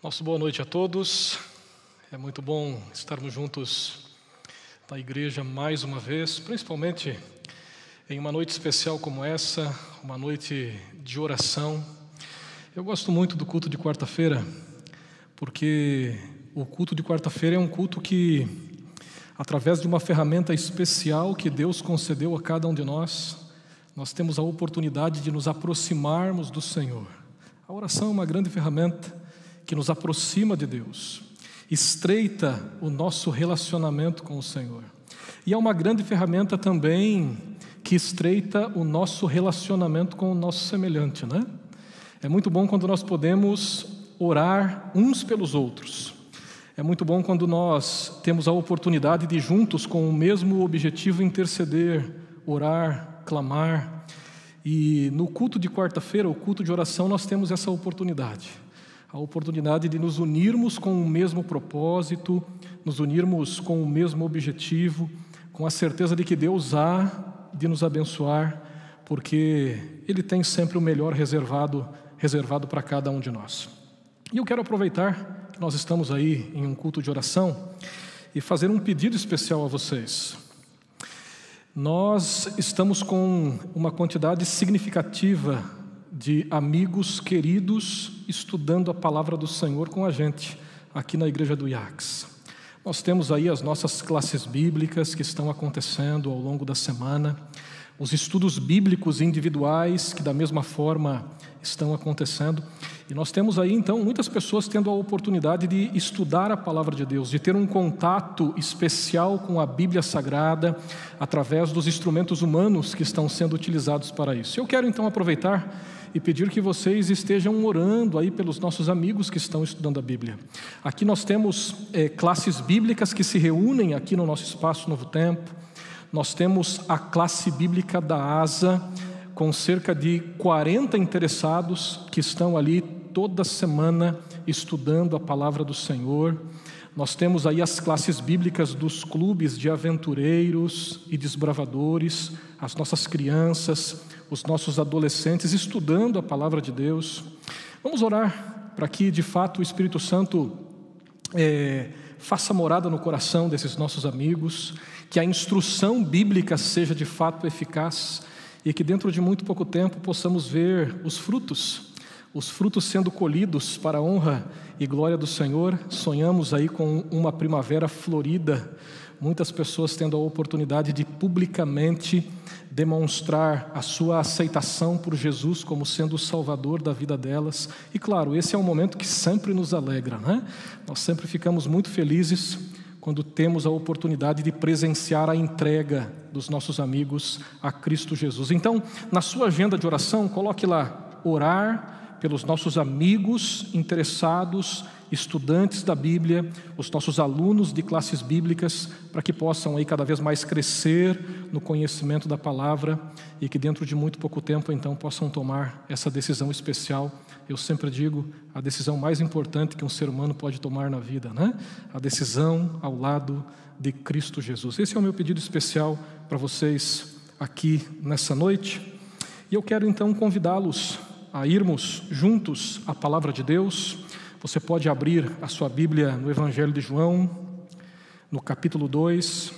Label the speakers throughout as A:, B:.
A: Nossa boa noite a todos. É muito bom estarmos juntos na igreja mais uma vez, principalmente em uma noite especial como essa, uma noite de oração. Eu gosto muito do culto de quarta-feira, porque o culto de quarta-feira é um culto que, através de uma ferramenta especial que Deus concedeu a cada um de nós temos a oportunidade de nos aproximarmos do Senhor. A oração é uma grande ferramenta que nos aproxima de Deus, estreita o nosso relacionamento com o Senhor. E é uma grande ferramenta também que estreita o nosso relacionamento com o nosso semelhante, né? É muito bom quando nós podemos orar uns pelos outros. É muito bom quando nós temos a oportunidade de juntos, com o mesmo objetivo, interceder, orar, clamar. E no culto de quarta-feira, o culto de oração, nós temos essa oportunidade. A oportunidade de nos unirmos com o mesmo propósito, nos unirmos com o mesmo objetivo, com a certeza de que Deus há de nos abençoar, porque Ele tem sempre o melhor reservado para cada um de nós. E eu quero aproveitar que nós estamos aí em um culto de oração e fazer um pedido especial a vocês. Nós estamos com uma quantidade significativa de amigos queridos estudando a palavra do Senhor com a gente aqui na igreja do IACS. Nós temos aí as nossas classes bíblicas que estão acontecendo ao longo da semana, os estudos bíblicos individuais que da mesma forma estão acontecendo, e nós temos aí então muitas pessoas tendo a oportunidade de estudar a palavra de Deus, de ter um contato especial com a Bíblia Sagrada através dos instrumentos humanos que estão sendo utilizados para isso. Eu quero então aproveitar e pedir que vocês estejam orando aí pelos nossos amigos que estão estudando a Bíblia. Aqui nós temos classes bíblicas que se reúnem aqui no nosso espaço Novo Tempo. Nós temos a classe bíblica da ASA, com cerca de 40 interessados que estão ali toda semana estudando a palavra do Senhor. Nós temos aí as classes bíblicas dos clubes de aventureiros e desbravadores, as nossas crianças, os nossos adolescentes estudando a palavra de Deus. Vamos orar para que de fato o Espírito Santo faça morada no coração desses nossos amigos, que a instrução bíblica seja de fato eficaz e que dentro de muito pouco tempo possamos ver os frutos sendo colhidos para a honra e glória do Senhor. Sonhamos aí com uma primavera florida, muitas pessoas tendo a oportunidade de publicamente demonstrar a sua aceitação por Jesus como sendo o Salvador da vida delas. E claro, esse é um momento que sempre nos alegra, né? Nós sempre ficamos muito felizes quando temos a oportunidade de presenciar a entrega dos nossos amigos a Cristo Jesus. Então, na sua agenda de oração, coloque lá, orar pelos nossos amigos interessados, estudantes da Bíblia, os nossos alunos de classes bíblicas, para que possam aí cada vez mais crescer no conhecimento da palavra e que dentro de muito pouco tempo então possam tomar essa decisão especial. Eu sempre digo, a decisão mais importante que um ser humano pode tomar na vida, né? A decisão ao lado de Cristo Jesus. Esse é o meu pedido especial para vocês aqui nessa noite. E eu quero então convidá-los a irmos juntos à palavra de Deus. Você pode abrir a sua Bíblia no Evangelho de João, no capítulo 2.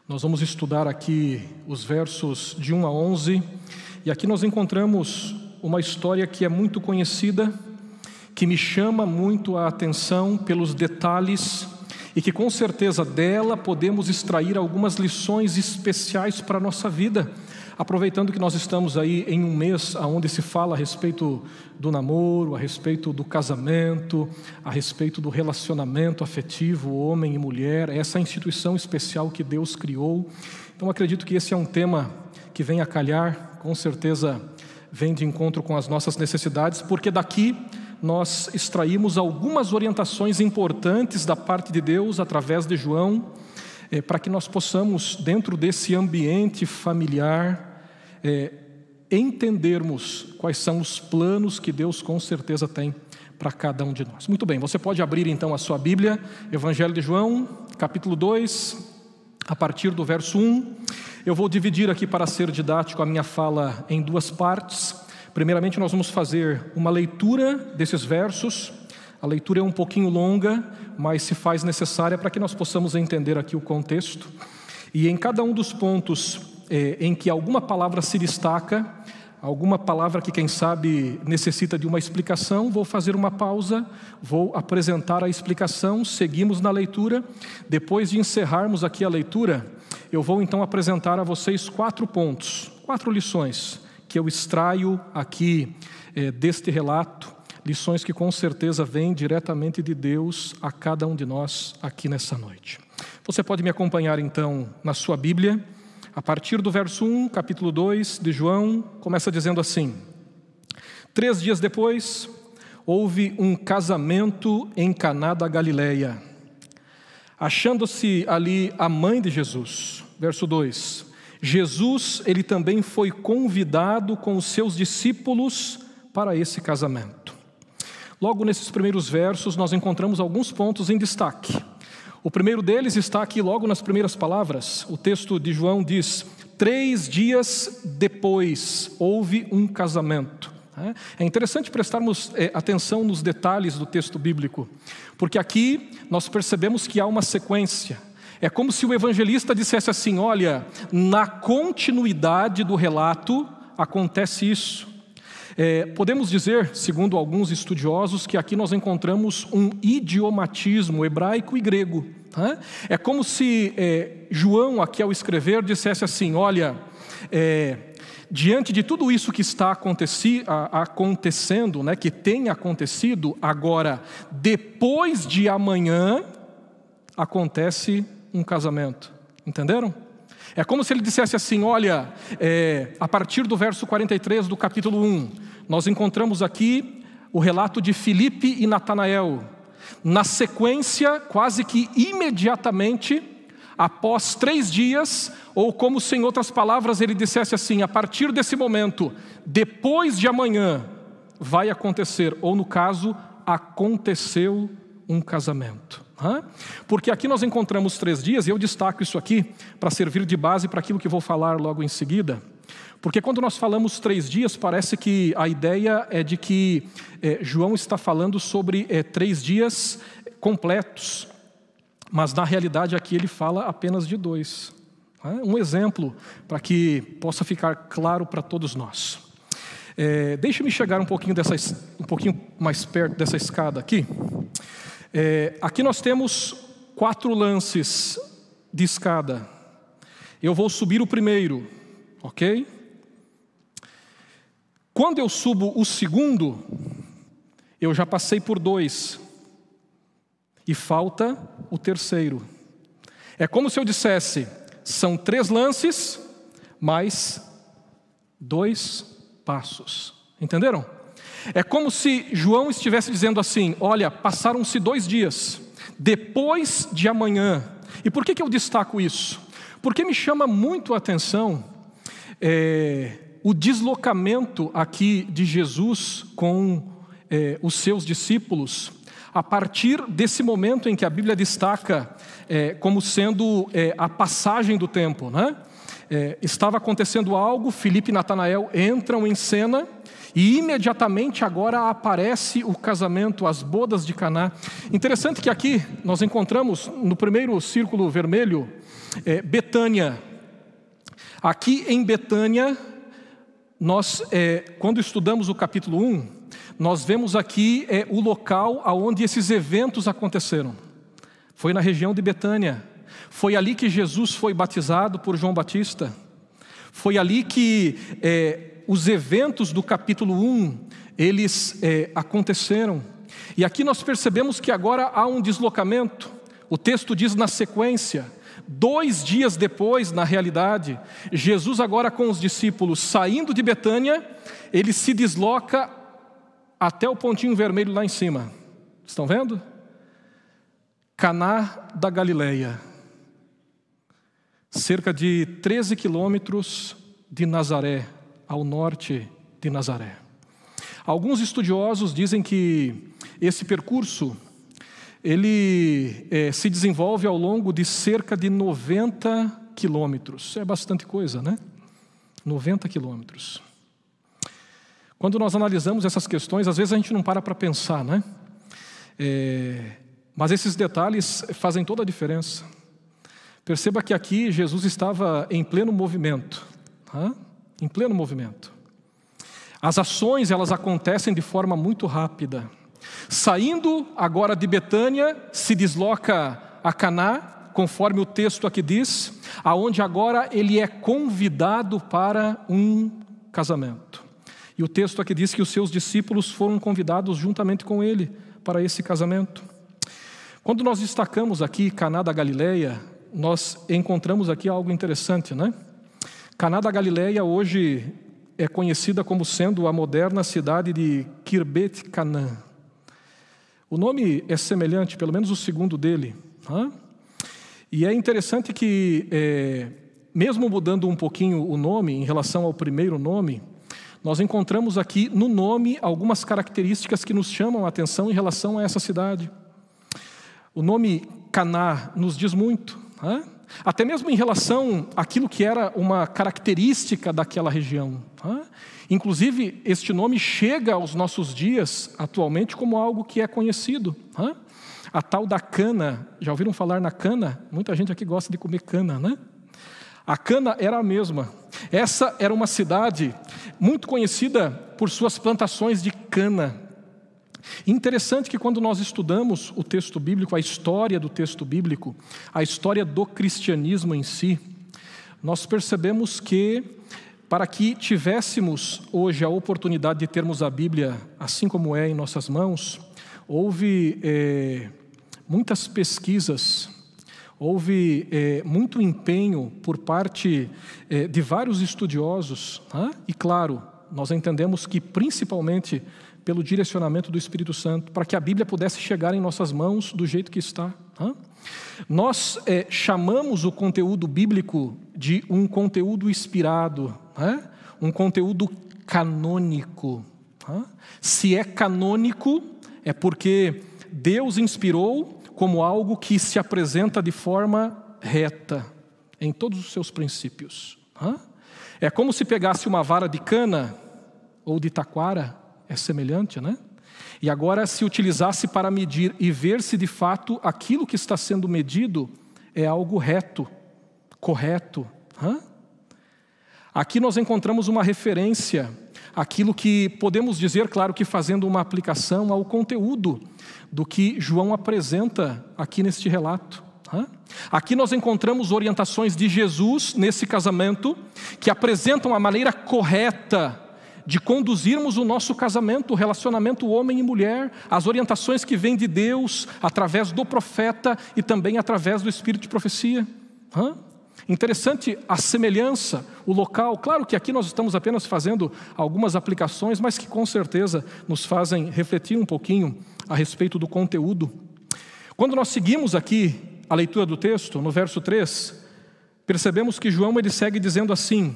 A: Nós vamos estudar aqui os versos de 1 a 11. E aqui nós encontramos uma história que é muito conhecida, que me chama muito a atenção pelos detalhes e que com certeza dela podemos extrair algumas lições especiais para a nossa vida. Aproveitando que nós estamos aí em um mês onde se fala a respeito do namoro, a respeito do casamento, a respeito do relacionamento afetivo, homem e mulher, essa instituição especial que Deus criou. Então acredito que esse é um tema que vem a calhar, com certeza vem de encontro com as nossas necessidades, porque daqui nós extraímos algumas orientações importantes da parte de Deus através de João, para que nós possamos, dentro desse ambiente familiar, entendermos quais são os planos que Deus com certeza tem para cada um de nós. Muito bem, você pode abrir então a sua Bíblia, Evangelho de João, capítulo 2, a partir do verso 1. Eu vou dividir aqui, para ser didático, a minha fala em duas partes. Primeiramente nós vamos fazer uma leitura desses versos, A leitura é um pouquinho longa, mas se faz necessária para que nós possamos entender aqui o contexto. E em cada um dos pontos em que alguma palavra se destaca, alguma palavra que, quem sabe, necessita de uma explicação, vou fazer uma pausa, vou apresentar a explicação, seguimos na leitura. Depois de encerrarmos aqui a leitura, eu vou então apresentar a vocês 4 pontos, 4 lições que eu extraio aqui deste relato, lições que com certeza vêm diretamente de Deus a cada um de nós aqui nessa noite. Você pode me acompanhar então na sua Bíblia, a partir do verso 1, capítulo 2 de João, começa dizendo assim: 3 dias depois, houve um casamento em Caná da Galileia, achando-se ali a mãe de Jesus. Verso 2, Jesus, ele também foi convidado com os seus discípulos para esse casamento. Logo nesses primeiros versos, nós encontramos alguns pontos em destaque. O primeiro deles está aqui logo nas primeiras palavras. O texto de João diz: 3 dias depois houve um casamento. É interessante prestarmos atenção nos detalhes do texto bíblico, porque aqui nós percebemos que há uma sequência. É como se o evangelista dissesse assim: olha, na continuidade do relato acontece isso. Podemos dizer, segundo alguns estudiosos, que aqui nós encontramos um idiomatismo hebraico e grego. É como se João, aqui ao escrever, dissesse assim: olha, diante de tudo isso que está acontecendo, que tem acontecido, agora, depois de amanhã, acontece um casamento. Entenderam? É como se ele dissesse assim: olha, a partir do verso 43 do capítulo 1, nós encontramos aqui o relato de Filipe e Natanael. Na sequência, quase que imediatamente, após 3 dias, ou como se em outras palavras ele dissesse assim: a partir desse momento, depois de amanhã, vai acontecer, ou no caso, aconteceu um casamento. Porque aqui nós encontramos 3 dias, e eu destaco isso aqui para servir de base para aquilo que vou falar logo em seguida. Porque quando nós falamos 3 dias, parece que a ideia é de que João está falando sobre 3 dias completos, mas na realidade aqui ele fala apenas de 2. Um exemplo para que possa ficar claro para todos nós. Deixe-me chegar um pouquinho mais perto dessa escada aqui. Aqui nós temos 4 lances de escada. Eu vou subir o primeiro, ok? Quando eu subo o segundo, eu já passei por 2. E falta o terceiro. É como se eu dissesse: são 3 lances, mais 2 passos. Entenderam? É como se João estivesse dizendo assim: olha, passaram-se 2 dias, depois de amanhã. E por que eu destaco isso? Porque me chama muito a atenção o deslocamento aqui de Jesus com os seus discípulos, a partir desse momento em que a Bíblia destaca como sendo a passagem do tempo, estava acontecendo algo, Filipe e Natanael entram em cena, e imediatamente agora aparece o casamento, as bodas de Caná. Interessante que aqui nós encontramos no primeiro círculo vermelho, Betânia. Aqui em Betânia, nós, quando estudamos o capítulo 1, nós vemos aqui o local onde esses eventos aconteceram. Foi na região de Betânia. Foi ali que Jesus foi batizado por João Batista. Foi ali que os eventos do capítulo 1, eles aconteceram. E aqui nós percebemos que agora há um deslocamento. O texto diz na sequência, 2 dias depois, na realidade, Jesus agora com os discípulos saindo de Betânia, ele se desloca até o pontinho vermelho lá em cima. Estão vendo? Caná da Galileia. Cerca de 13 quilômetros de Nazaré, ao norte de Nazaré. Alguns estudiosos dizem que esse percurso, ele se desenvolve ao longo de cerca de 90 quilômetros. É bastante coisa, né? 90 quilômetros. Quando nós analisamos essas questões, às vezes a gente não para pensar, né? Mas esses detalhes fazem toda a diferença. Perceba que aqui Jesus estava em pleno movimento, em pleno movimento. As ações, elas acontecem de forma muito rápida. Saindo agora de Betânia, se desloca a Caná, conforme o texto aqui diz, aonde agora ele é convidado para um casamento. E o texto aqui diz que os seus discípulos foram convidados juntamente com ele para esse casamento. Quando nós destacamos aqui Caná da Galileia, nós encontramos aqui algo interessante, né? Caná da Galileia hoje é conhecida como sendo a moderna cidade de Khirbet Canaã. O nome é semelhante, pelo menos o segundo dele. E é interessante que, mesmo mudando um pouquinho o nome em relação ao primeiro nome, nós encontramos aqui no nome algumas características que nos chamam a atenção em relação a essa cidade. O nome Caná nos diz muito, até mesmo em relação àquilo que era uma característica daquela região. Inclusive, este nome chega aos nossos dias atualmente como algo que é conhecido. A tal da cana, já ouviram falar na cana? Muita gente aqui gosta de comer cana, né? A cana era a mesma. Essa era uma cidade muito conhecida por suas plantações de cana. Interessante que quando nós estudamos o texto bíblico, a história do texto bíblico, a história do cristianismo em si, nós percebemos que para que tivéssemos hoje a oportunidade de termos a Bíblia assim como é em nossas mãos, houve muitas pesquisas, houve muito empenho por parte de vários estudiosos, e claro, nós entendemos que principalmente pelo direcionamento do Espírito Santo, para que a Bíblia pudesse chegar em nossas mãos do jeito que está. Nós chamamos o conteúdo bíblico de um conteúdo inspirado, um conteúdo canônico. Se é canônico, é porque Deus inspirou como algo que se apresenta de forma reta, em todos os seus princípios. É como se pegasse uma vara de cana, ou de taquara, é semelhante, né? E agora se utilizasse para medir e ver se de fato aquilo que está sendo medido é algo reto, correto. Aqui nós encontramos uma referência àquilo que podemos dizer, claro que fazendo uma aplicação ao conteúdo do que João apresenta aqui neste relato. Aqui nós encontramos orientações de Jesus nesse casamento que apresentam a maneira correta de conduzirmos o nosso casamento, o relacionamento homem e mulher, as orientações que vêm de Deus através do profeta e também através do espírito de profecia. Interessante a semelhança, o local. Claro que aqui nós estamos apenas fazendo algumas aplicações, mas que com certeza nos fazem refletir um pouquinho a respeito do conteúdo. Quando nós seguimos aqui a leitura do texto, no verso 3, percebemos que João ele segue dizendo assim: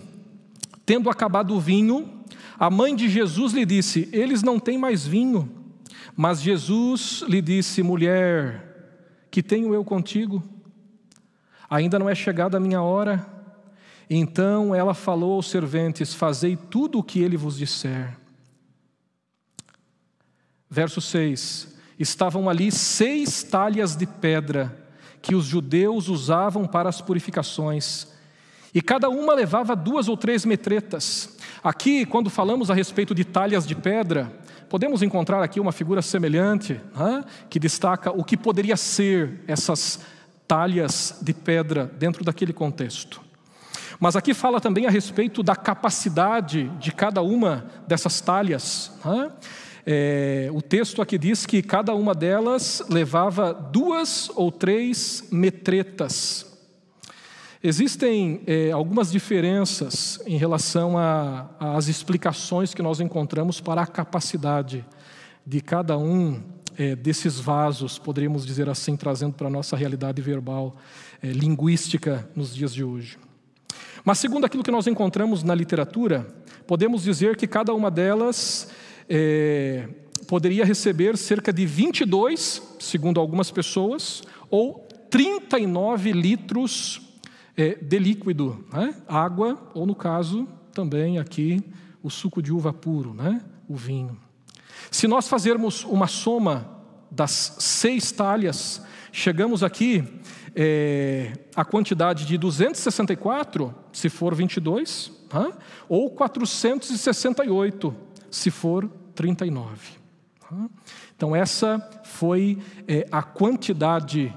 A: tendo acabado o vinho, a mãe de Jesus lhe disse: eles não têm mais vinho. Mas Jesus lhe disse: mulher, que tenho eu contigo? Ainda não é chegada a minha hora? Então ela falou aos serventes: fazei tudo o que ele vos disser. Verso 6: estavam ali 6 talhas de pedra que os judeus usavam para as purificações, e cada uma levava 2 ou 3 metretas. Aqui, quando falamos a respeito de talhas de pedra, podemos encontrar aqui uma figura semelhante, que destaca o que poderia ser essas talhas de pedra dentro daquele contexto. Mas aqui fala também a respeito da capacidade de cada uma dessas talhas. O texto aqui diz que cada uma delas levava 2 ou 3 metretas. Existem algumas diferenças em relação às explicações que nós encontramos para a capacidade de cada um desses vasos, poderíamos dizer assim, trazendo para a nossa realidade verbal, linguística nos dias de hoje. Mas segundo aquilo que nós encontramos na literatura, podemos dizer que cada uma delas poderia receber cerca de 22, segundo algumas pessoas, ou 39 litros de líquido, água, ou no caso, também aqui, o suco de uva puro, o vinho. Se nós fazermos uma soma das 6 talhas, chegamos aqui a quantidade de 264, se for 22, ou 468, se for 39. Então essa foi a quantidade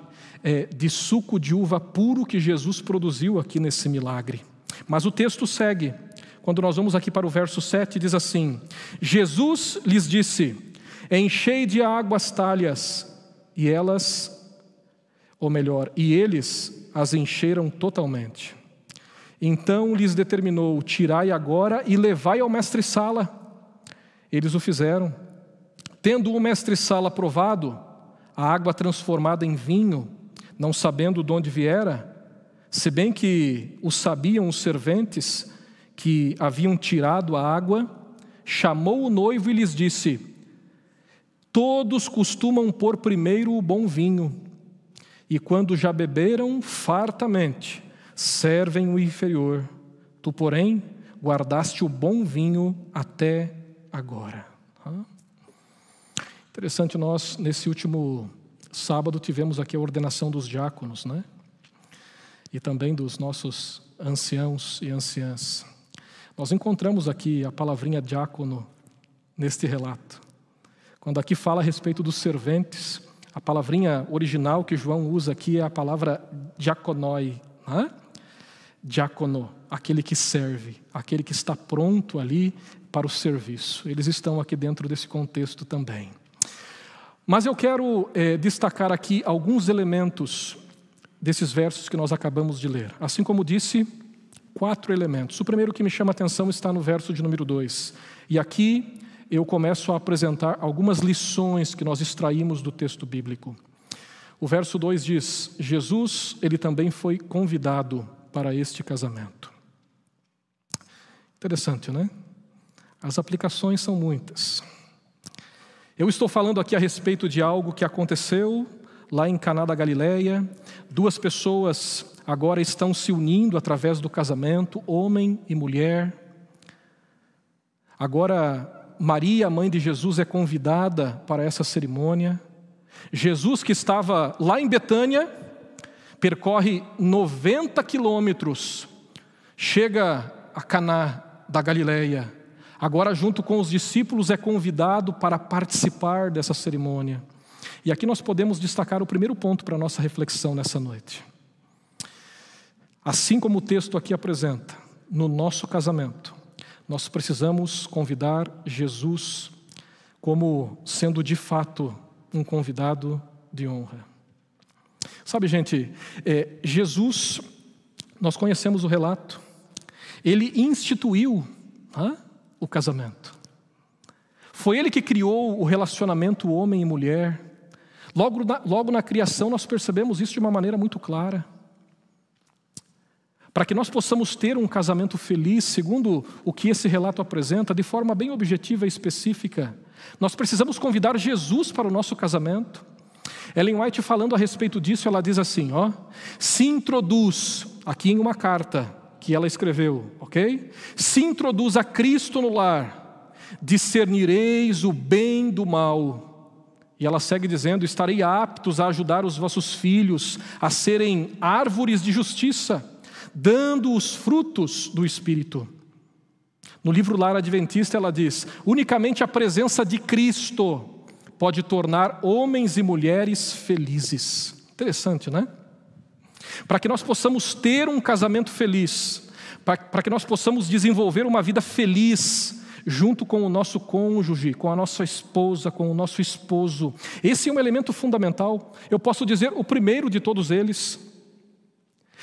A: de suco de uva puro que Jesus produziu aqui nesse milagre. Mas o texto segue. Quando nós vamos aqui para o verso 7, diz assim: Jesus lhes disse: enchei de água as talhas, e eles as encheram totalmente. Então lhes determinou: tirai agora e levai ao mestre-sala. Eles o fizeram. Tendo o mestre-sala provado a água transformada em vinho, não sabendo de onde viera, se bem que o sabiam os serventes que haviam tirado a água, chamou o noivo e lhes disse: todos costumam pôr primeiro o bom vinho, e quando já beberam fartamente, servem o inferior. Tu, porém, guardaste o bom vinho até agora. Interessante, nós nesse último sábado tivemos aqui a ordenação dos diáconos, né? E também dos nossos anciãos e anciãs. Nós encontramos aqui a palavrinha diácono neste relato. Quando aqui fala a respeito dos serventes, a palavrinha original que João usa aqui é a palavra diakonoi, né? Diácono, aquele que serve, aquele que está pronto ali para o serviço. Eles estão aqui dentro desse contexto também. Mas eu quero destacar aqui alguns elementos desses versos que nós acabamos de ler. Assim como disse, 4 elementos. O primeiro que me chama a atenção está no verso de número 2. E aqui eu começo a apresentar algumas lições que nós extraímos do texto bíblico. O verso 2 diz: Jesus, ele também foi convidado para este casamento. Interessante, né? As aplicações são muitas. Eu estou falando aqui a respeito de algo que aconteceu lá em Caná da Galileia. 2 pessoas agora estão se unindo através do casamento, homem e mulher. Agora Maria, a mãe de Jesus, é convidada para essa cerimônia. Jesus, que estava lá em Betânia, percorre 90 quilômetros, chega a Caná da Galileia. Agora, junto com os discípulos, é convidado para participar dessa cerimônia. E aqui nós podemos destacar o primeiro ponto para a nossa reflexão nessa noite. Assim como o texto aqui apresenta, no nosso casamento, nós precisamos convidar Jesus como sendo de fato um convidado de honra. Sabe, gente, Jesus, nós conhecemos o relato, ele instituiu o casamento. Foi ele que criou o relacionamento homem e mulher. Logo na criação nós percebemos isso de uma maneira muito clara. Para que nós possamos ter um casamento feliz, segundo o que esse relato apresenta, de forma bem objetiva e específica, nós precisamos convidar Jesus para o nosso casamento. Ellen White, falando a respeito disso, ela diz assim, se introduz, aqui em uma carta que ela escreveu, ok? Se introduz a Cristo no lar, discernireis o bem do mal. E ela segue dizendo, estarei aptos a ajudar os vossos filhos a serem árvores de justiça, dando os frutos do Espírito. No livro Lar Adventista ela diz, unicamente a presença de Cristo pode tornar homens e mulheres felizes. Interessante, né? Para que nós possamos ter um casamento feliz, para que nós possamos desenvolver uma vida feliz, junto com o nosso cônjuge, com a nossa esposa, com o nosso esposo. Esse é um elemento fundamental, eu posso dizer o primeiro de todos eles.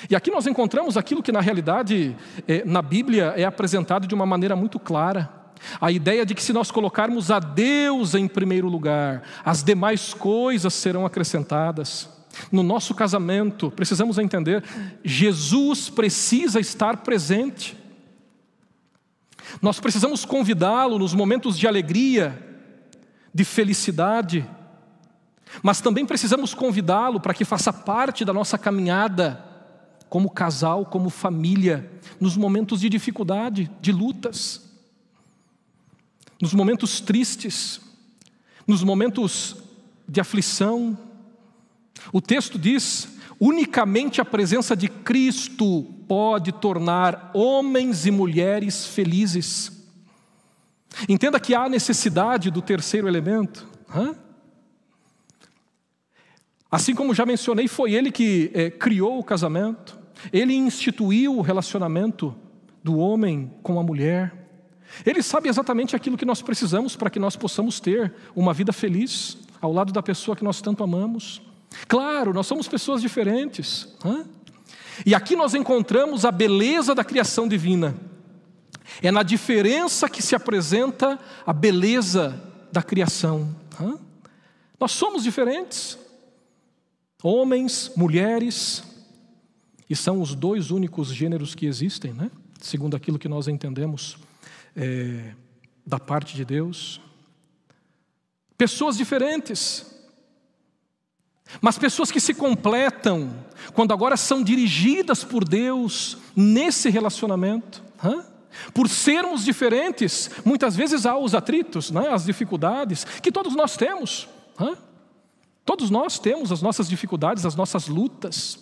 A: E aqui nós encontramos aquilo que na realidade, na Bíblia, é apresentado de uma maneira muito clara. A ideia de que se nós colocarmos a Deus em primeiro lugar, as demais coisas serão acrescentadas. No nosso casamento, precisamos entender, Jesus precisa estar presente. Nós precisamos convidá-lo nos momentos de alegria, de felicidade, mas também precisamos convidá-lo para que faça parte da nossa caminhada como casal, como família, nos momentos de dificuldade, de lutas, nos momentos tristes, nos momentos de aflição. O texto diz: unicamente a presença de Cristo pode tornar homens e mulheres felizes. Entenda que há necessidade do terceiro elemento. Assim como já mencionei, foi ele que criou o casamento. Ele instituiu o relacionamento do homem com a mulher. Ele sabe exatamente aquilo que nós precisamos para que nós possamos ter uma vida feliz ao lado da pessoa que nós tanto amamos. Claro, nós somos pessoas diferentes. E aqui nós encontramos a beleza da criação divina. É na diferença que se apresenta a beleza da criação. Nós somos diferentes. Homens, mulheres, e são os dois únicos gêneros que existem, né? Segundo aquilo que nós entendemos da parte de Deus. Pessoas diferentes, mas pessoas que se completam quando agora são dirigidas por Deus nesse relacionamento. Por sermos diferentes, muitas vezes há os atritos, né? As dificuldades que todos nós temos. Todos nós temos as nossas dificuldades, as nossas lutas,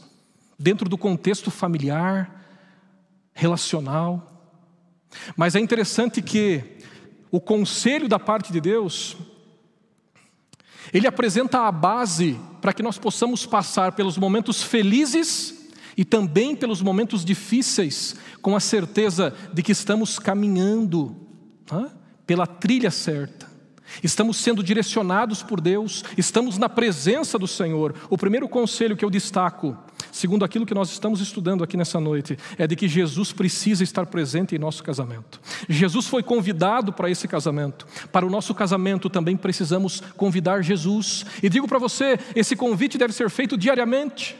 A: dentro do contexto familiar, relacional. Mas é interessante que o conselho da parte de Deus, ele apresenta a base para que nós possamos passar pelos momentos felizes e também pelos momentos difíceis, com a certeza de que estamos caminhando pela trilha certa. Estamos sendo direcionados por Deus, estamos na presença do Senhor. O primeiro conselho que eu destaco, segundo aquilo que nós estamos estudando aqui nessa noite, é de que Jesus precisa estar presente em nosso casamento. Jesus foi convidado para esse casamento. Para o nosso casamento também precisamos convidar Jesus. E digo para você, esse convite deve ser feito diariamente.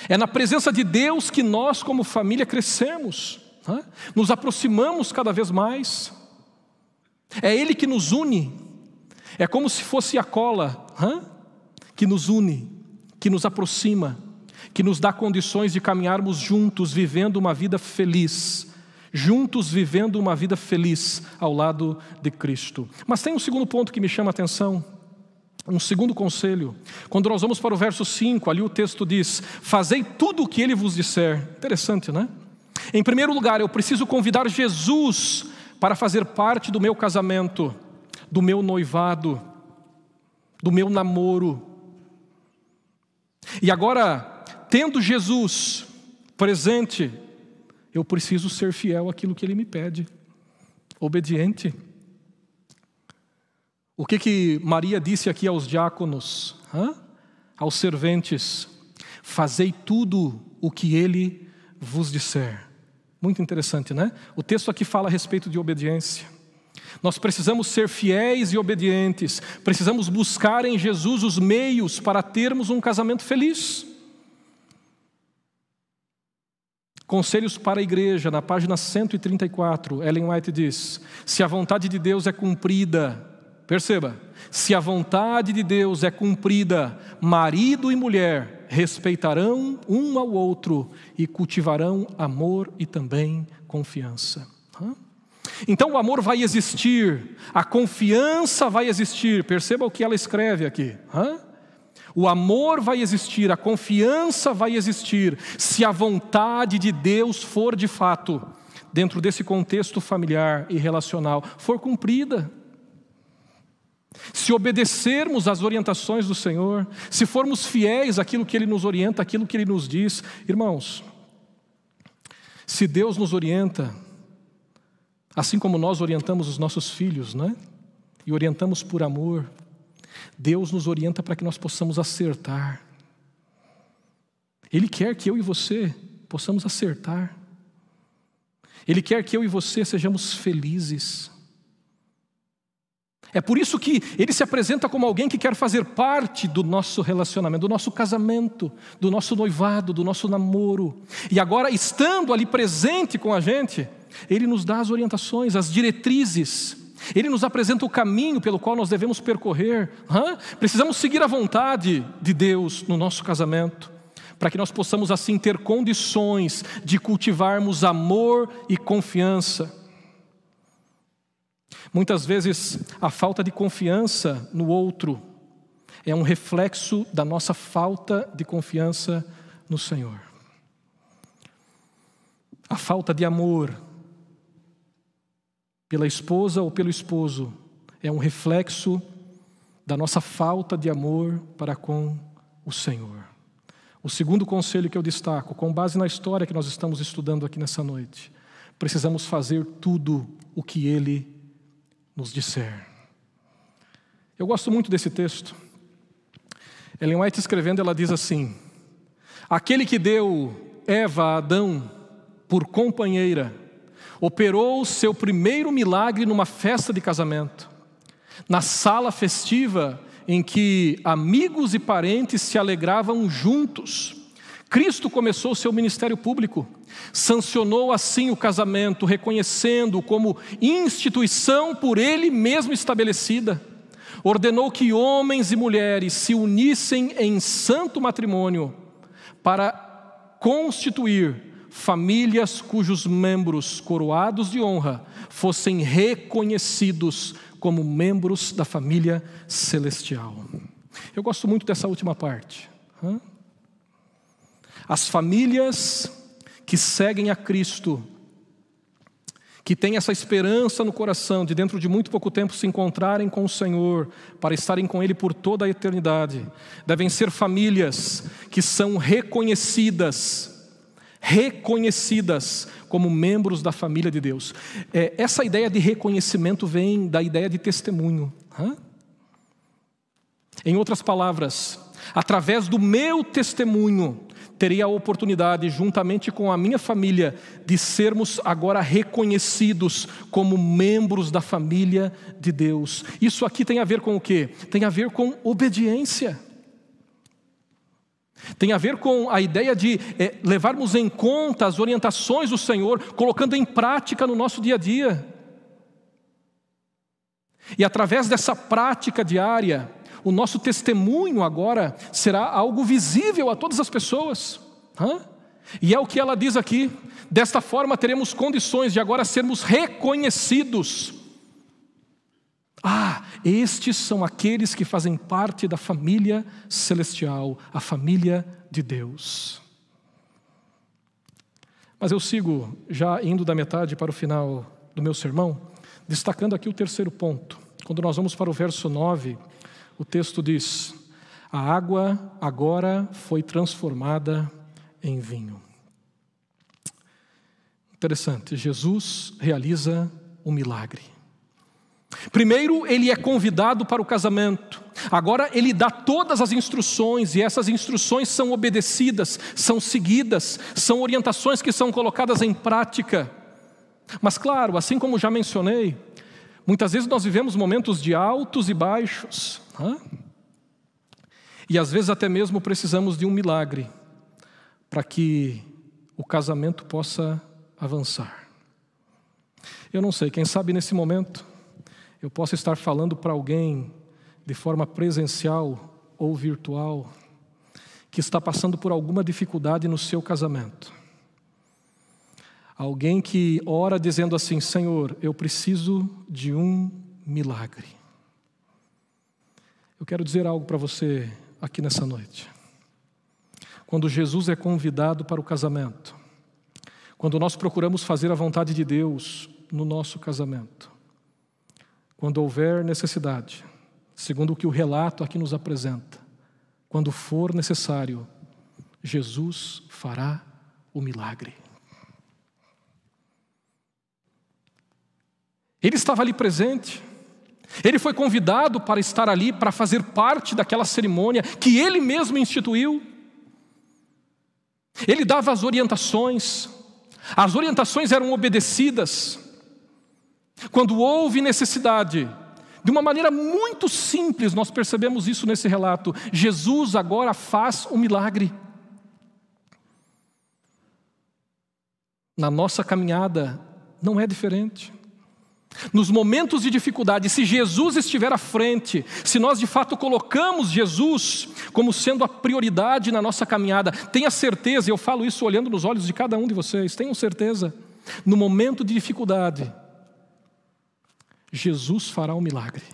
A: É na presença de Deus que nós, como família, crescemos, nos aproximamos cada vez mais. É Ele que nos une. É como se fosse a cola que nos une, que nos aproxima, que nos dá condições de caminharmos juntos, vivendo uma vida feliz. Juntos vivendo uma vida feliz ao lado de Cristo. Mas tem um segundo ponto que me chama a atenção. Um segundo conselho. Quando nós vamos para o verso 5, ali o texto diz: fazei tudo o que Ele vos disser. Interessante, né? Em primeiro lugar, eu preciso convidar Jesus para fazer parte do meu casamento, do meu noivado, do meu namoro. E agora, tendo Jesus presente, eu preciso ser fiel àquilo que Ele me pede, obediente. O que Maria disse aqui aos diáconos, aos serventes? Fazei tudo o que Ele vos disser. Muito interessante, né? O texto aqui fala a respeito de obediência. Nós precisamos ser fiéis e obedientes. Precisamos buscar em Jesus os meios para termos um casamento feliz. Conselhos para a igreja, na página 134, Ellen White diz: se a vontade de Deus é cumprida, perceba, se a vontade de Deus é cumprida, marido e mulher respeitarão um ao outro e cultivarão amor e também confiança. Então o amor vai existir, a confiança vai existir. Perceba o que ela escreve aqui. O amor vai existir, a confiança vai existir, se a vontade de Deus for de fato, dentro desse contexto familiar e relacional, for cumprida. Se obedecermos às orientações do Senhor, se formos fiéis àquilo que Ele nos orienta, àquilo que Ele nos diz, irmãos, se Deus nos orienta, assim como nós orientamos os nossos filhos, né? E orientamos por amor, Deus nos orienta para que nós possamos acertar. Ele quer que eu e você possamos acertar. Ele quer que eu e você sejamos felizes. É por isso que Ele se apresenta como alguém que quer fazer parte do nosso relacionamento, do nosso casamento, do nosso noivado, do nosso namoro. E agora, estando ali presente com a gente, Ele nos dá as orientações, as diretrizes. Ele nos apresenta o caminho pelo qual nós devemos percorrer. Precisamos seguir a vontade de Deus no nosso casamento, para que nós possamos assim ter condições de cultivarmos amor e confiança. Muitas vezes a falta de confiança no outro é um reflexo da nossa falta de confiança no Senhor. A falta de amor pela esposa ou pelo esposo é um reflexo da nossa falta de amor para com o Senhor. O segundo conselho que eu destaco, com base na história que nós estamos estudando aqui nessa noite, precisamos fazer tudo o que Ele nos disser. Eu gosto muito desse texto. Ellen White escrevendo, ela diz assim: aquele que deu Eva a Adão por companheira, operou seu primeiro milagre numa festa de casamento, na sala festiva em que amigos e parentes se alegravam juntos. Cristo começou seu ministério público, sancionou assim o casamento, reconhecendo-o como instituição por Ele mesmo estabelecida. Ordenou que homens e mulheres se unissem em santo matrimônio para constituir famílias cujos membros coroados de honra fossem reconhecidos como membros da família celestial. Eu gosto muito dessa última parte. As famílias que seguem a Cristo, que têm essa esperança no coração de dentro de muito pouco tempo se encontrarem com o Senhor, para estarem com Ele por toda a eternidade, devem ser famílias que são reconhecidas como membros da família de Deus. Essa ideia de reconhecimento vem da ideia de testemunho. Em outras palavras, através do meu testemunho, terei a oportunidade, juntamente com a minha família, de sermos agora reconhecidos como membros da família de Deus. Isso aqui tem a ver com o quê? Tem a ver com obediência. Tem a ver com a ideia de levarmos em conta as orientações do Senhor, colocando em prática no nosso dia a dia. E através dessa prática diária, o nosso testemunho agora será algo visível a todas as pessoas. E é o que ela diz aqui: desta forma teremos condições de agora sermos reconhecidos. Estes são aqueles que fazem parte da família celestial, a família de Deus. Mas eu sigo já indo da metade para o final do meu sermão, destacando aqui o terceiro ponto. Quando nós vamos para o verso 9, o texto diz: a água agora foi transformada em vinho. Interessante, Jesus realiza um milagre. Primeiro, ele é convidado para o casamento. Agora ele dá todas as instruções, e essas instruções são obedecidas, são seguidas, são orientações que são colocadas em prática. Mas claro, assim como já mencionei, muitas vezes nós vivemos momentos de altos e baixos, e às vezes até mesmo precisamos de um milagre para que o casamento possa avançar. Eu não sei, quem sabe nesse momento eu posso estar falando para alguém de forma presencial ou virtual que está passando por alguma dificuldade no seu casamento. Alguém que ora dizendo assim: Senhor, eu preciso de um milagre. Eu quero dizer algo para você aqui nessa noite. Quando Jesus é convidado para o casamento, quando nós procuramos fazer a vontade de Deus no nosso casamento, quando houver necessidade, segundo o que o relato aqui nos apresenta, quando for necessário, Jesus fará o milagre. Ele estava ali presente, ele foi convidado para estar ali, para fazer parte daquela cerimônia que ele mesmo instituiu. Ele dava as orientações eram obedecidas. Quando houve necessidade, de uma maneira muito simples, nós percebemos isso nesse relato, Jesus agora faz um milagre. Na nossa caminhada não é diferente. Nos momentos de dificuldade, se Jesus estiver à frente, se nós de fato colocamos Jesus como sendo a prioridade na nossa caminhada, tenha certeza, e eu falo isso olhando nos olhos de cada um de vocês, tenham certeza, no momento de dificuldade, Jesus fará um milagre.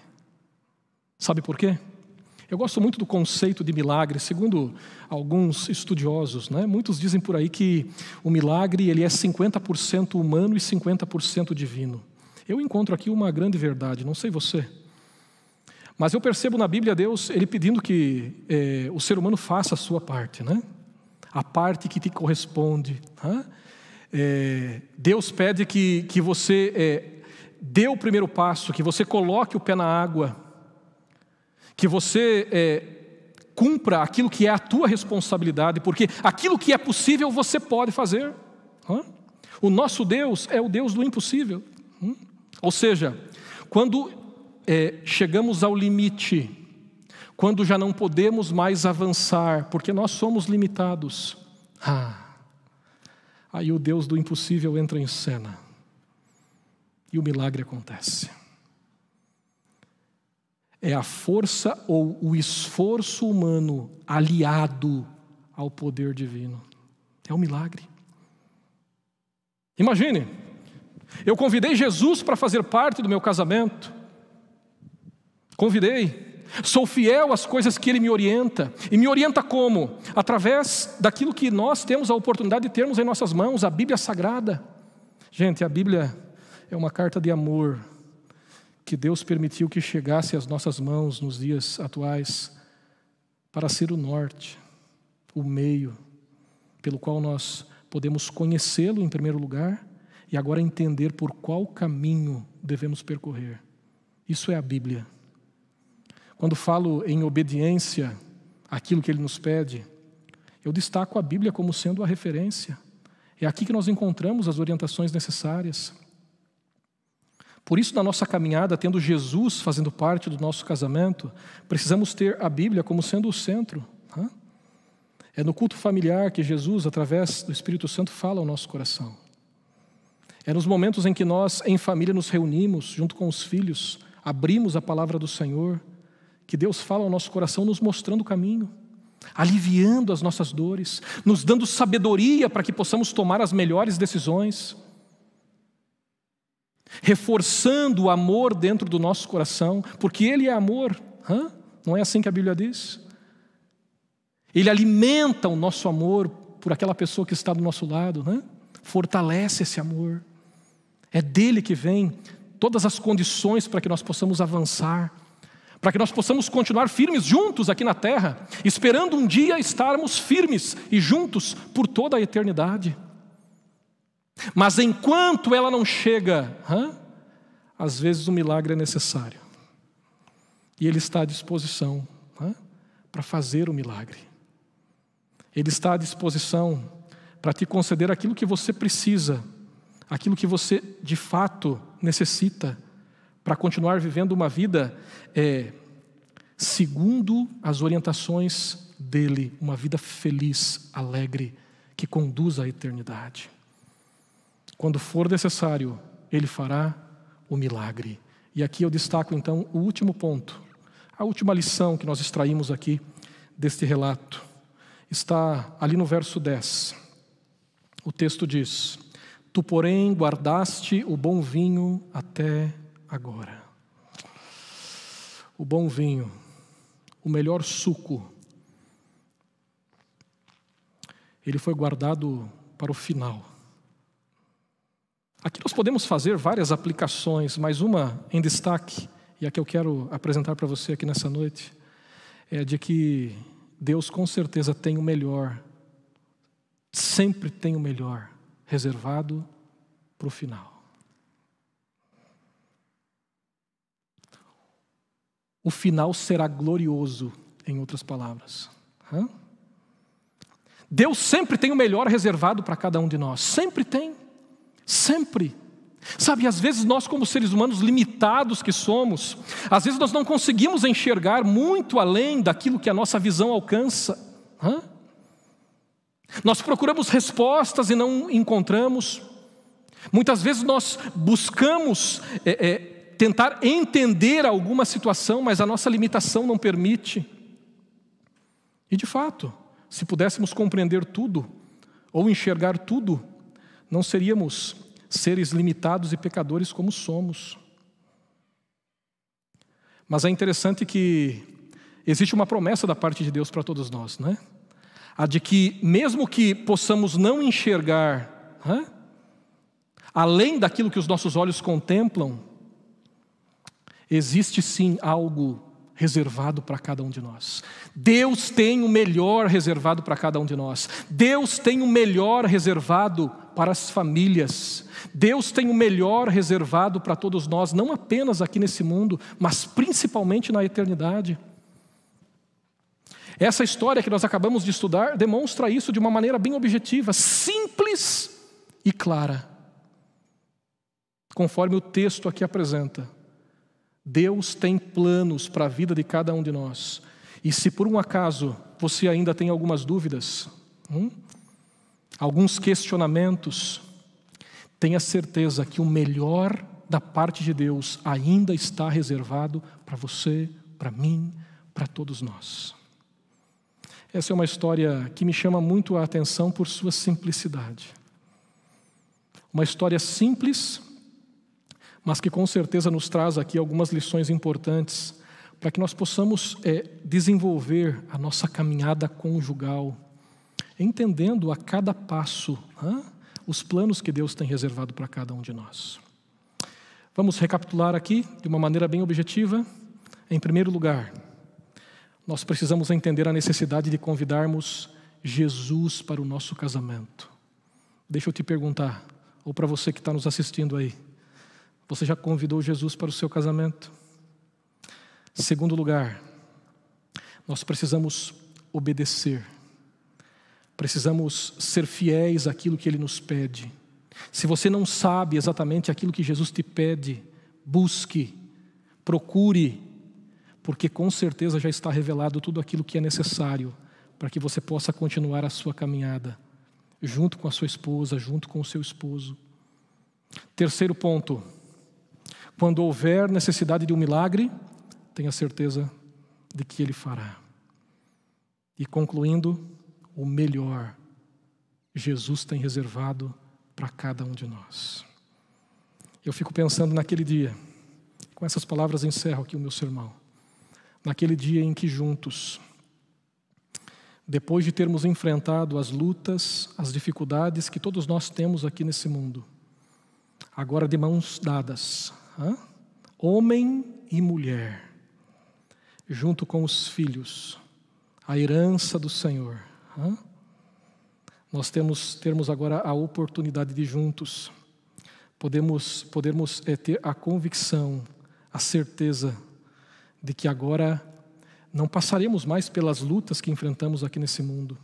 A: Sabe por quê? Eu gosto muito do conceito de milagre. Segundo alguns estudiosos, muitos dizem por aí que o milagre ele é 50% humano e 50% divino. Eu encontro aqui uma grande verdade, não sei você. Mas eu percebo na Bíblia Deus, Ele pedindo que o ser humano faça a sua parte, a parte que te corresponde. Deus pede que você dê o primeiro passo, que você coloque o pé na água, que você cumpra aquilo que é a tua responsabilidade, porque aquilo que é possível você pode fazer. O nosso Deus é o Deus do impossível. Ou seja, quando chegamos ao limite, quando já não podemos mais avançar, porque nós somos limitados, aí o Deus do impossível entra em cena e o milagre acontece. É a força ou o esforço humano aliado ao poder divino. É um milagre. Imagine, eu convidei Jesus para fazer parte do meu casamento. Convidei. Sou fiel às coisas que Ele me orienta. E me orienta como? Através daquilo que nós temos a oportunidade de termos em nossas mãos, a Bíblia Sagrada. Gente, a Bíblia é uma carta de amor que Deus permitiu que chegasse às nossas mãos nos dias atuais para ser o norte, o meio, pelo qual nós podemos conhecê-lo em primeiro lugar e agora entender por qual caminho devemos percorrer. Isso é a Bíblia. Quando falo em obediência àquilo que Ele nos pede, eu destaco a Bíblia como sendo a referência. É aqui que nós encontramos as orientações necessárias. Por isso, na nossa caminhada, tendo Jesus fazendo parte do nosso casamento, precisamos ter a Bíblia como sendo o centro. É no culto familiar que Jesus, através do Espírito Santo, fala ao nosso coração. É nos momentos em que nós, em família, nos reunimos, junto com os filhos, abrimos a palavra do Senhor, que Deus fala ao nosso coração, nos mostrando o caminho, aliviando as nossas dores, nos dando sabedoria para que possamos tomar as melhores decisões, reforçando o amor dentro do nosso coração, porque Ele é amor, não é assim que a Bíblia diz? Ele alimenta o nosso amor por aquela pessoa que está do nosso lado, fortalece esse amor. É dele que vem todas as condições para que nós possamos avançar, para que nós possamos continuar firmes juntos aqui na terra, esperando um dia estarmos firmes e juntos por toda a eternidade. Mas enquanto ela não chega, às vezes o milagre é necessário. E Ele está à disposição para fazer o milagre. Ele está à disposição para te conceder aquilo que você precisa, aquilo que você de fato necessita, para continuar vivendo uma vida segundo as orientações dEle, uma vida feliz, alegre, que conduz à eternidade. Quando for necessário, Ele fará o milagre. E aqui eu destaco então o último ponto, a última lição que nós extraímos aqui deste relato. Está ali no verso 10. O texto diz: Tu, porém, guardaste o bom vinho até agora. O bom vinho, o melhor suco, ele foi guardado para o final. Aqui nós podemos fazer várias aplicações, mas uma em destaque, e a que eu quero apresentar para você aqui nessa noite, é de que Deus com certeza tem o melhor, sempre tem o melhor, reservado para o final. O final será glorioso, em outras palavras. Deus sempre tem o melhor reservado para cada um de nós, sempre tem. Sempre. Sabe, às vezes nós como seres humanos limitados que somos, às vezes nós não conseguimos enxergar muito além daquilo que a nossa visão alcança. Nós procuramos respostas e não encontramos. Muitas vezes nós buscamos tentar entender alguma situação, mas a nossa limitação não permite. E de fato, se pudéssemos compreender tudo, ou enxergar tudo, não seríamos seres limitados e pecadores como somos. Mas é interessante que existe uma promessa da parte de Deus para todos nós, né? A de que mesmo que possamos não enxergar, além daquilo que os nossos olhos contemplam, existe sim algo reservado para cada um de nós. Deus tem o melhor reservado para cada um de nós. Deus tem o melhor reservado para as famílias. Deus tem o melhor reservado para todos nós, não apenas aqui nesse mundo, mas principalmente na eternidade. Essa história que nós acabamos de estudar demonstra isso de uma maneira bem objetiva, simples e clara. Conforme o texto aqui apresenta, Deus tem planos para a vida de cada um de nós. E se por um acaso você ainda tem algumas dúvidas, alguns questionamentos, tenha certeza que o melhor da parte de Deus ainda está reservado para você, para mim, para todos nós. Essa é uma história que me chama muito a atenção por sua simplicidade. Uma história simples, mas que com certeza nos traz aqui algumas lições importantes para que nós possamos desenvolver a nossa caminhada conjugal, entendendo a cada passo os planos que Deus tem reservado para cada um de nós. Vamos recapitular aqui de uma maneira bem objetiva. Em primeiro lugar, nós precisamos entender a necessidade de convidarmos Jesus para o nosso casamento. Deixa eu te perguntar, ou para você que está nos assistindo aí, você já convidou Jesus para o seu casamento? Segundo lugar, nós precisamos obedecer. Precisamos ser fiéis àquilo que Ele nos pede. Se você não sabe exatamente aquilo que Jesus te pede, busque, procure, porque com certeza já está revelado tudo aquilo que é necessário para que você possa continuar a sua caminhada, junto com a sua esposa, junto com o seu esposo. Terceiro ponto, quando houver necessidade de um milagre, tenha certeza de que Ele fará. E concluindo, o melhor Jesus tem reservado para cada um de nós. Eu fico pensando naquele dia, com essas palavras encerro aqui o meu sermão, naquele dia em que juntos, depois de termos enfrentado as lutas, as dificuldades que todos nós temos aqui nesse mundo, agora de mãos dadas, homem e mulher, junto com os filhos, a herança do Senhor, nós termos agora a oportunidade de juntos podermos ter a convicção, a certeza de que agora não passaremos mais pelas lutas que enfrentamos aqui nesse mundo,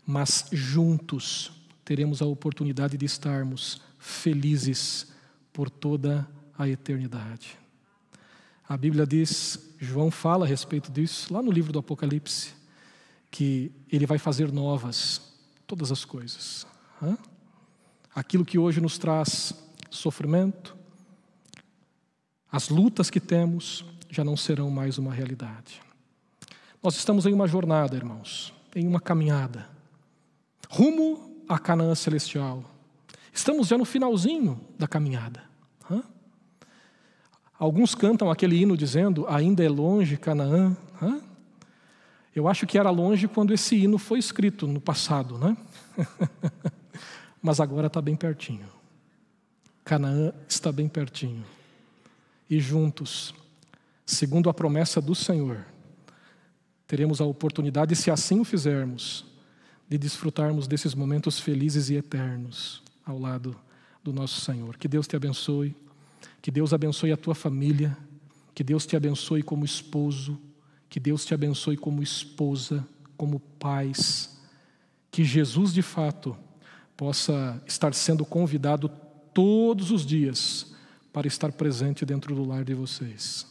A: mas juntos teremos a oportunidade de estarmos felizes por toda a eternidade. A Bíblia diz, João fala a respeito disso, lá no livro do Apocalipse, que Ele vai fazer novas todas as coisas. Aquilo que hoje nos traz sofrimento, as lutas que temos, já não serão mais uma realidade. Nós estamos em uma jornada, irmãos, em uma caminhada, rumo à Canaã celestial. Estamos já no finalzinho da caminhada. Alguns cantam aquele hino dizendo, ainda é longe Canaã. Eu acho que era longe quando esse hino foi escrito no passado, né? Mas agora está bem pertinho. Canaã está bem pertinho. E juntos, segundo a promessa do Senhor, teremos a oportunidade, se assim o fizermos, de desfrutarmos desses momentos felizes e eternos ao lado do nosso Senhor. Que Deus te abençoe, que Deus abençoe a tua família, que Deus te abençoe como esposo, que Deus te abençoe como esposa, como pais, que Jesus de fato possa estar sendo convidado todos os dias para estar presente dentro do lar de vocês.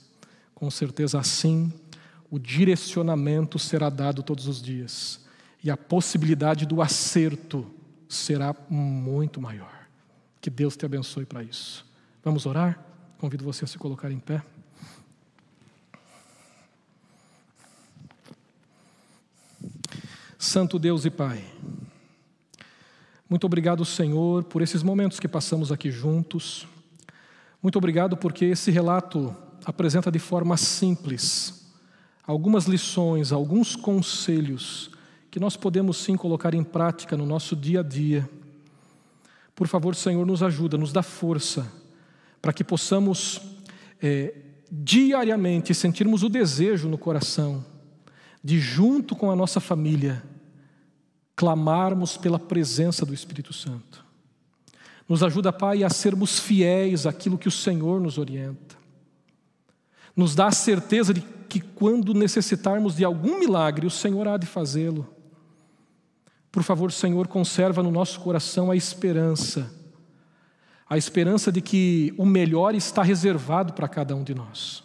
A: Com certeza assim, o direcionamento será dado todos os dias e a possibilidade do acerto será muito maior. Que Deus te abençoe para isso. Vamos orar? Convido você a se colocar em pé. Santo Deus e Pai, muito obrigado, Senhor, por esses momentos que passamos aqui juntos. Muito obrigado porque esse relato apresenta de forma simples algumas lições, alguns conselhos que nós podemos sim colocar em prática no nosso dia a dia. Por favor, Senhor, nos ajuda, nos dá força para que possamos diariamente sentirmos o desejo no coração de, junto com a nossa família, clamarmos pela presença do Espírito Santo. Nos ajuda, Pai, a sermos fiéis àquilo que o Senhor nos orienta. Nos dá a certeza de que quando necessitarmos de algum milagre, o Senhor há de fazê-lo. Por favor, Senhor, conserva no nosso coração a esperança de que o melhor está reservado para cada um de nós.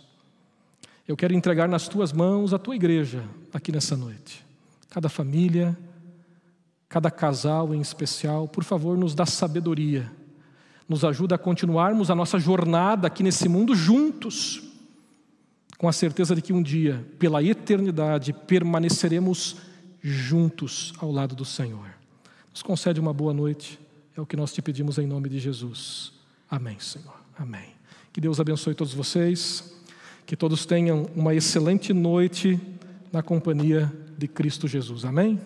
A: Eu quero entregar nas Tuas mãos a Tua igreja aqui nessa noite. Cada família, cada casal em especial, por favor, nos dá sabedoria. Nos ajuda a continuarmos a nossa jornada aqui nesse mundo juntos, com a certeza de que um dia, pela eternidade, permaneceremos juntos ao lado do Senhor. Nos concede uma boa noite, é o que nós te pedimos em nome de Jesus. Amém, Senhor. Amém. Que Deus abençoe todos vocês, que todos tenham uma excelente noite na companhia de Cristo Jesus. Amém?